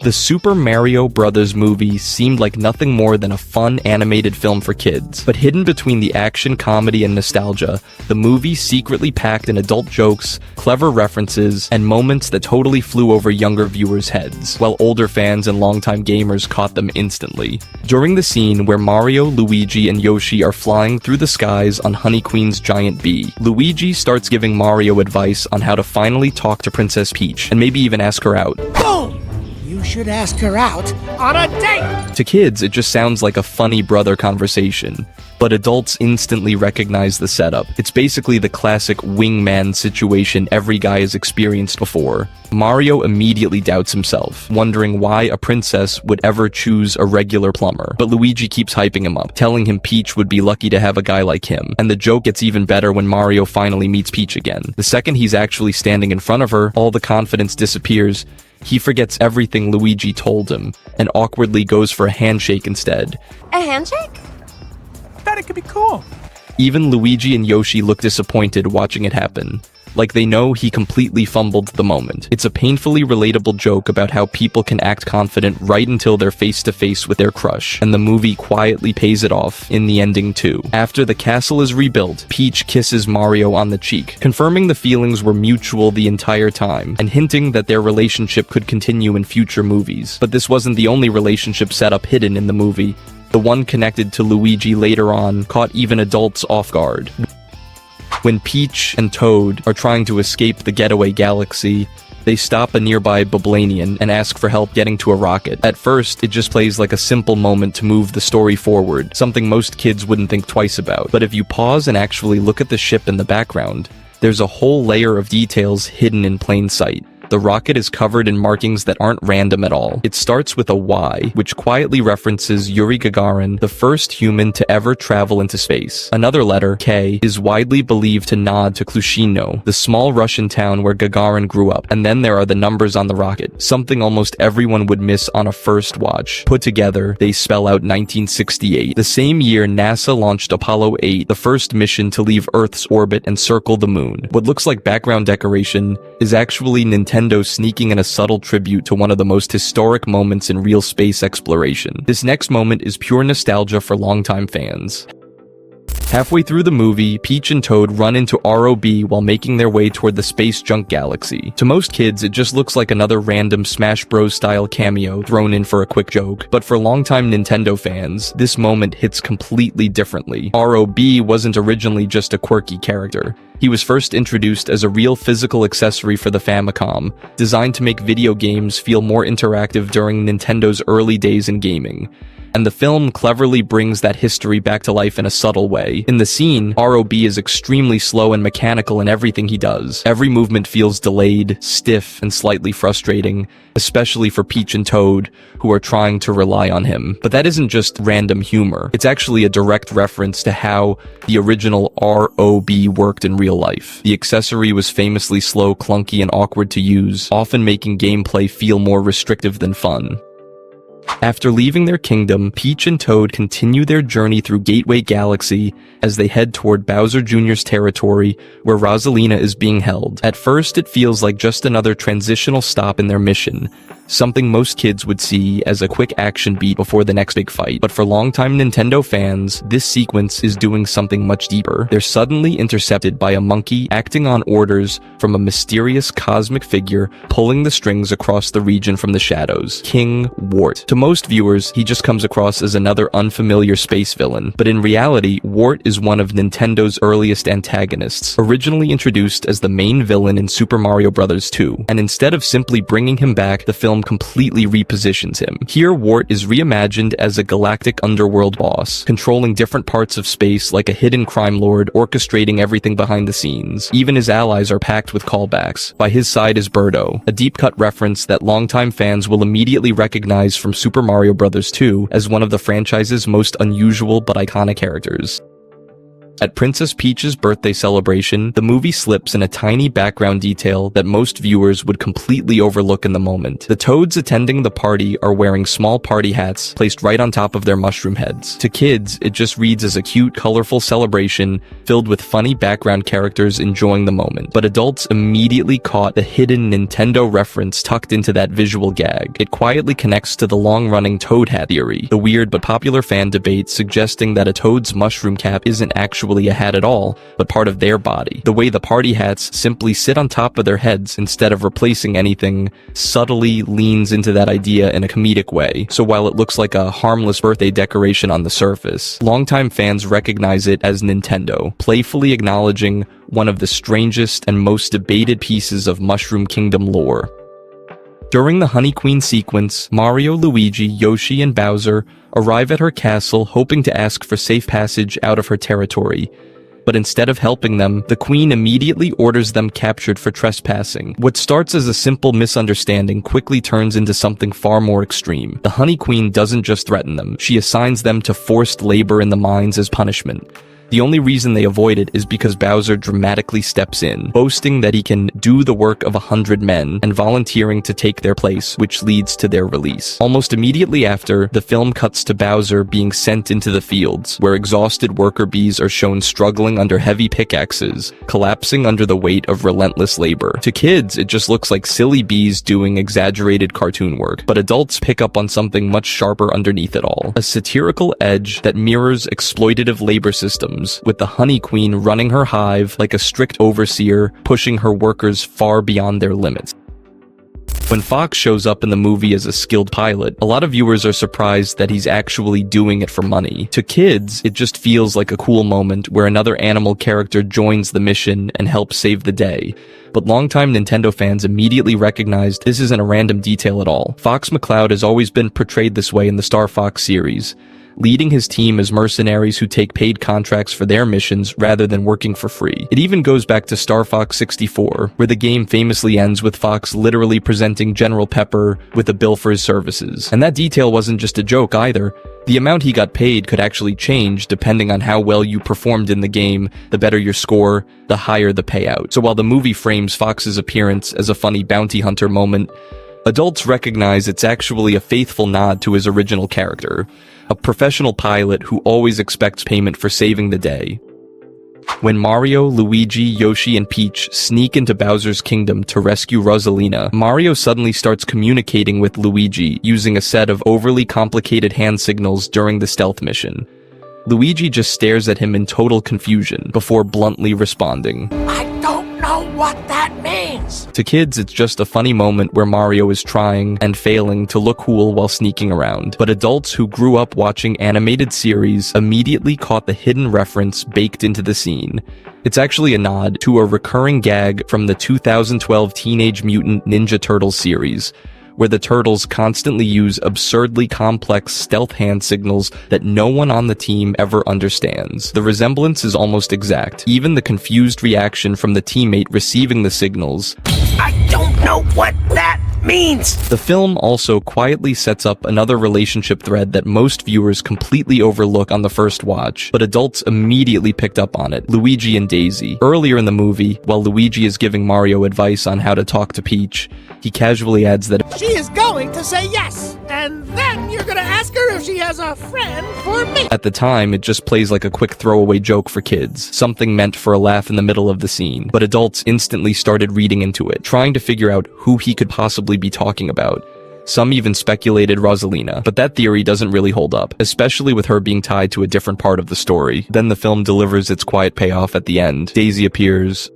The Super Mario Bros. Movie seemed like nothing more than a fun animated film for kids, but hidden between the action, comedy, and nostalgia, the movie secretly packed in adult jokes, clever references, and moments that totally flew over younger viewers' heads, while older fans and longtime gamers caught them instantly. During the scene where Mario, Luigi, and Yoshi are flying through the skies on Honey Queen's giant bee, Luigi starts giving Mario advice on how to finally talk to Princess Peach, and maybe even ask her out. Boom! You should ask her out on a date! To kids, it just sounds like a funny brother conversation, but adults instantly recognize the setup. It's basically the classic wingman situation every guy has experienced before. Mario immediately doubts himself, wondering why a princess would ever choose a regular plumber. But Luigi keeps hyping him up, telling him Peach would be lucky to have a guy like him. And the joke gets even better when Mario finally meets Peach again. The second he's actually standing in front of her, all the confidence disappears. He forgets everything Luigi told him, and awkwardly goes for a handshake instead. A handshake? I thought it could be cool. Even Luigi and Yoshi look disappointed watching it happen, like they know he completely fumbled the moment. It's a painfully relatable joke about how people can act confident right until they're face to face with their crush, and the movie quietly pays it off in the ending too. After the castle is rebuilt, Peach kisses Mario on the cheek, confirming the feelings were mutual the entire time, and hinting that their relationship could continue in future movies. But this wasn't the only relationship setup hidden in the movie. The one connected to Luigi later on caught even adults off guard. When Peach and Toad are trying to escape the getaway galaxy, they stop a nearby Boblanian and ask for help getting to a rocket. At first, it just plays like a simple moment to move the story forward, something most kids wouldn't think twice about. But if you pause and actually look at the ship in the background, there's a whole layer of details hidden in plain sight. The rocket is covered in markings that aren't random at all. It starts with a Y, which quietly references Yuri Gagarin, the first human to ever travel into space. Another letter, K, is widely believed to nod to Klushino, the small Russian town where Gagarin grew up. And then there are the numbers on the rocket, something almost everyone would miss on a first watch. Put together, they spell out 1968, the same year NASA launched Apollo 8, the first mission to leave Earth's orbit and circle the moon. What looks like background decoration is actually Nintendo sneaking in a subtle tribute to one of the most historic moments in real space exploration. This next moment is pure nostalgia for longtime fans. Halfway through the movie, Peach and Toad run into ROB while making their way toward the space junk galaxy. To most kids, it just looks like another random Smash Bros. Style cameo thrown in for a quick joke. But for longtime Nintendo fans, this moment hits completely differently. ROB wasn't originally just a quirky character. He was first introduced as a real physical accessory for the Famicom, designed to make video games feel more interactive during Nintendo's early days in gaming. And the film cleverly brings that history back to life in a subtle way. In the scene, ROB is extremely slow and mechanical in everything he does. Every movement feels delayed, stiff, and slightly frustrating, especially for Peach and Toad, who are trying to rely on him. But that isn't just random humor. It's actually a direct reference to how the original ROB worked in real life. The accessory was famously slow, clunky, and awkward to use, often making gameplay feel more restrictive than fun. After leaving their kingdom, Peach and Toad continue their journey through Gateway Galaxy as they head toward Bowser Jr.'s territory, where Rosalina is being held. At first, it feels like just another transitional stop in their mission, something most kids would see as a quick action beat before the next big fight. But for longtime Nintendo fans, this sequence is doing something much deeper. They're suddenly intercepted by a monkey acting on orders from a mysterious cosmic figure pulling the strings across the region from the shadows, King Wart. To most viewers, he just comes across as another unfamiliar space villain, but in reality, Wart is one of Nintendo's earliest antagonists, originally introduced as the main villain in Super Mario Bros. 2, and instead of simply bringing him back, the film completely repositions him. Here, Wart is reimagined as a galactic underworld boss, controlling different parts of space like a hidden crime lord, orchestrating everything behind the scenes. Even his allies are packed with callbacks. By his side is Birdo, a deep-cut reference that longtime fans will immediately recognize from Super Mario Bros. 2 as one of the franchise's most unusual but iconic characters. At Princess Peach's birthday celebration, the movie slips in a tiny background detail that most viewers would completely overlook in the moment. The toads attending the party are wearing small party hats placed right on top of their mushroom heads. To kids, it just reads as a cute, colorful celebration filled with funny background characters enjoying the moment. But adults immediately caught the hidden Nintendo reference tucked into that visual gag. It quietly connects to the long-running Toad hat theory, the weird but popular fan debate suggesting that a toad's mushroom cap isn't actually a hat at all, but part of their body. The way the party hats simply sit on top of their heads instead of replacing anything subtly leans into that idea in a comedic way. So while it looks like a harmless birthday decoration on the surface, longtime fans recognize it as Nintendo, playfully acknowledging one of the strangest and most debated pieces of Mushroom Kingdom lore. During the Honey Queen sequence, Mario, Luigi, Yoshi, and Bowser arrive at her castle hoping to ask for safe passage out of her territory. But instead of helping them, the Queen immediately orders them captured for trespassing. What starts as a simple misunderstanding quickly turns into something far more extreme. The Honey Queen doesn't just threaten them, she assigns them to forced labor in the mines as punishment. The only reason they avoid it is because Bowser dramatically steps in, boasting that he can do the work of 100 men and volunteering to take their place, which leads to their release. Almost immediately after, the film cuts to Bowser being sent into the fields, where exhausted worker bees are shown struggling under heavy pickaxes, collapsing under the weight of relentless labor. To kids, it just looks like silly bees doing exaggerated cartoon work, but adults pick up on something much sharper underneath it all. A satirical edge that mirrors exploitative labor systems, with the Honey Queen running her hive like a strict overseer, pushing her workers far beyond their limits. When Fox shows up in the movie as a skilled pilot, a lot of viewers are surprised that he's actually doing it for money. To kids, it just feels like a cool moment where another animal character joins the mission and helps save the day. But longtime Nintendo fans immediately recognized this isn't a random detail at all. Fox McCloud has always been portrayed this way in the Star Fox series, leading his team as mercenaries who take paid contracts for their missions rather than working for free. It even goes back to Star Fox 64, where the game famously ends with Fox literally presenting General Pepper with a bill for his services. And that detail wasn't just a joke either. The amount he got paid could actually change depending on how well you performed in the game. The better your score, the higher the payout. So while the movie frames Fox's appearance as a funny bounty hunter moment, adults recognize it's actually a faithful nod to his original character, a professional pilot who always expects payment for saving the day. When Mario, Luigi, Yoshi, and Peach sneak into Bowser's kingdom to rescue Rosalina, Mario suddenly starts communicating with Luigi using a set of overly complicated hand signals during the stealth mission. Luigi just stares at him in total confusion before bluntly responding, I don't know what that means. To kids, it's just a funny moment where Mario is trying and failing to look cool while sneaking around. But adults who grew up watching animated series immediately caught the hidden reference baked into the scene. It's actually a nod to a recurring gag from the 2012 Teenage Mutant Ninja Turtles series, where the turtles constantly use absurdly complex stealth hand signals that no one on the team ever understands. The resemblance is almost exact. Even the confused reaction from the teammate receiving the signals, I don't know what that means. The film also quietly sets up another relationship thread that most viewers completely overlook on the first watch, but adults immediately picked up on it: Luigi and Daisy. Earlier in the movie, while Luigi is giving Mario advice on how to talk to Peach, he casually adds that She is going to say yes, and then you're gonna ask her if she has a friend for me. at the time it just plays like a quick throwaway joke for kids, something meant for a laugh in the middle of the scene. But adults instantly started reading into it, trying to figure out who he could possibly be talking about. Some even speculated Rosalina, but that theory doesn't really hold up, especially with her being tied to a different part of the story. Then the film delivers its quiet payoff at the end. Daisy appears,